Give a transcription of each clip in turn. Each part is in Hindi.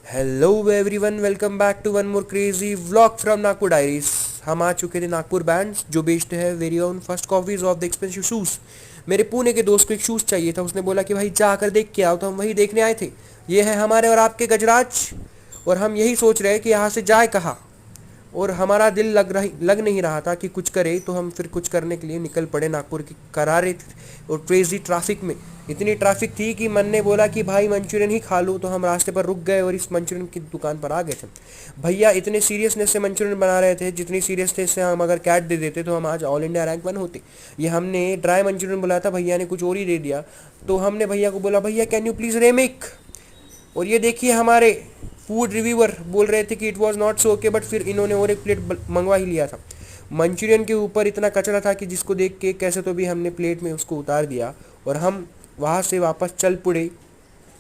Hello everyone, welcome back to one more crazy vlog from Nagpur diaries. हम आ चुके थे नागपुर बैंड्स, जो बेस्ड है very own first copies of the expensive shoes. मेरे पुणे के दोस्त को एक शूज़ चाहिए था। उसने बोला कि भाई जा कर देख के आओ, तो हम वही देखने आए थे। ये है हमारे और आपके गजराज, और हम यही सोच रहे हैं कि यहाँ से जाए कहाँ। और हमारा दिल लग नहीं रहा था कि कुछ करे, तो हम फिर कुछ करने के लिए निकल पड़े नागपुर की करारे और क्रेजी ट्रैफिक में। इतनी ट्रैफिक थी कि मन ने बोला कि भाई मंचूरियन ही खा लूँ, तो हम रास्ते पर रुक गए और इस मंचूरियन की दुकान पर आ गए थे। भैया इतने सीरियसनेस से मंचूरियन बना रहे थे, जितनी सीरियसनेस से हम अगर कैट दे देते तो हम आज ऑल इंडिया रैंक 1 होते। ये हमने ड्राई मंचूरियन बुलाया था, भैया ने कुछ और ही दे दिया। तो हमने भैया को बोला, भैया कैन यू प्लीज़ रेमेक। और ये देखिए, हमारे फूड रिव्यूअर बोल रहे थे कि it was not so okay, but फिर इन्होंने और एक प्लेट मंगवा ही लिया था। मंचूरियन के ऊपर इतना कचरा था कि जिसको देख के कैसे तो भी हमने प्लेट में उसको उतार दिया, और हम वहाँ से वापस चल पड़े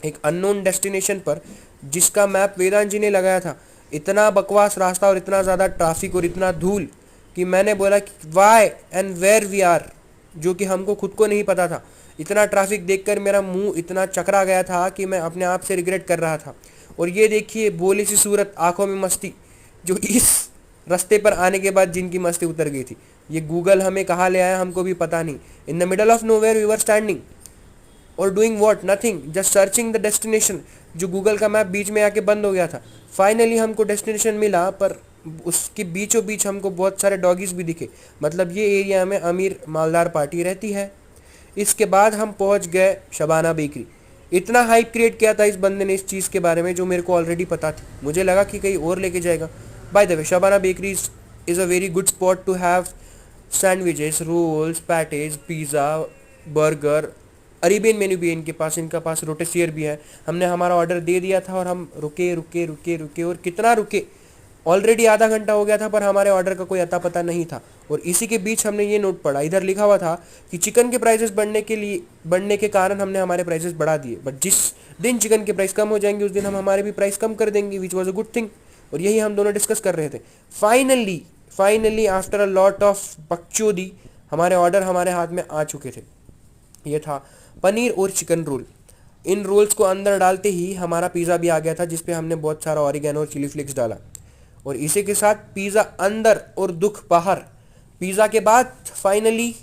एक अननोन डेस्टिनेशन पर, जिसका मैप वेदांत जी ने लगाया था। इतना बकवास रास्ता और इतना ज़्यादा ट्रैफिक और इतना धूल कि मैंने बोला कि why and where we are, जो कि हमको खुद को नहीं पता था। इतना ट्रैफिक देखकर मेरा मुंह इतना चकरा गया था कि मैं अपने आप से रिग्रेट कर रहा था। और ये देखिए भोली सी सूरत, आंखों में मस्ती, जो इस रास्ते पर आने के बाद जिनकी मस्ती उतर गई थी। ये गूगल हमें कहाँ ले आया हमको भी पता नहीं। In the middle of nowhere we were standing और doing what, nothing, just searching the destination. जो गूगल का मैप बीच में आके बंद हो गया था। फाइनली हमको डेस्टिनेशन मिला, पर उसके बीचों बीच हमको बहुत सारे डॉगीज भी दिखे। मतलब ये एरिया में अमीर मालदार पार्टी रहती है। इसके बाद हम पहुंच गए शबाना बेकरी। इतना हाइप क्रिएट किया था इस बंदे ने इस चीज़ के बारे में, जो मेरे को ऑलरेडी पता थी। मुझे लगा कि कहीं और लेके जाएगा। By the way, Shabana bakery is a very good spot to have sandwiches, rolls, patties, pizza, burger, Arabian menu भी है इनके पास। इनका पास रोटेसियर भी है। हमने हमारा ऑर्डर दे दिया था और हम रुके रुके रुके रुके, और कितना रुके, ऑलरेडी आधा घंटा हो गया था, पर हमारे ऑर्डर का कोई अता पता नहीं था। और इसी के बीच हमने ये नोट पढ़ा, इधर लिखा हुआ था कि चिकन के प्राइसेस बढ़ने के कारण हमने हमारे प्राइसेस बढ़ा दिए, बट जिस दिन चिकन के प्राइस कम हो जाएंगे उस दिन हम हमारे भी प्राइस कम कर देंगे, which was a good thing. और यही हम दोनों डिस्कस कर रहे थे। Finally after a lot of बकचोदी हमारे ऑर्डर हमारे हाथ में आ चुके थे। ये था पनीर और चिकन रोल। इन रोल्स को अंदर डालते ही हमारा पिज़्ज़ा भी आ गया था, जिसपे हमने बहुत सारा ऑरिगेनो और चिली फ्लेक्स डाला। और इसी के साथ पिज़्ज़ा अंदर और दुख बाहर। पिज़्ज़ा के बाद फाइनली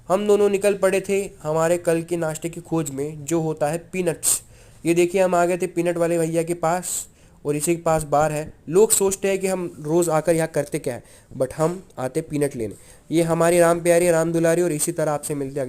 हम दोनों निकल पड़े थे हमारे कल के नाश्ते की खोज में, जो होता है पीनट्स। ये देखिए, हम आ गए थे पीनट वाले भैया के पास, और इसी के पास बार है। लोग सोचते हैं कि हम रोज़ आकर यहाँ करते क्या है, बट हम आते पीनट लेने। ये हमारी राम प्यारी, राम दुलारी, और इसी तरह आपसे मिलते हैं।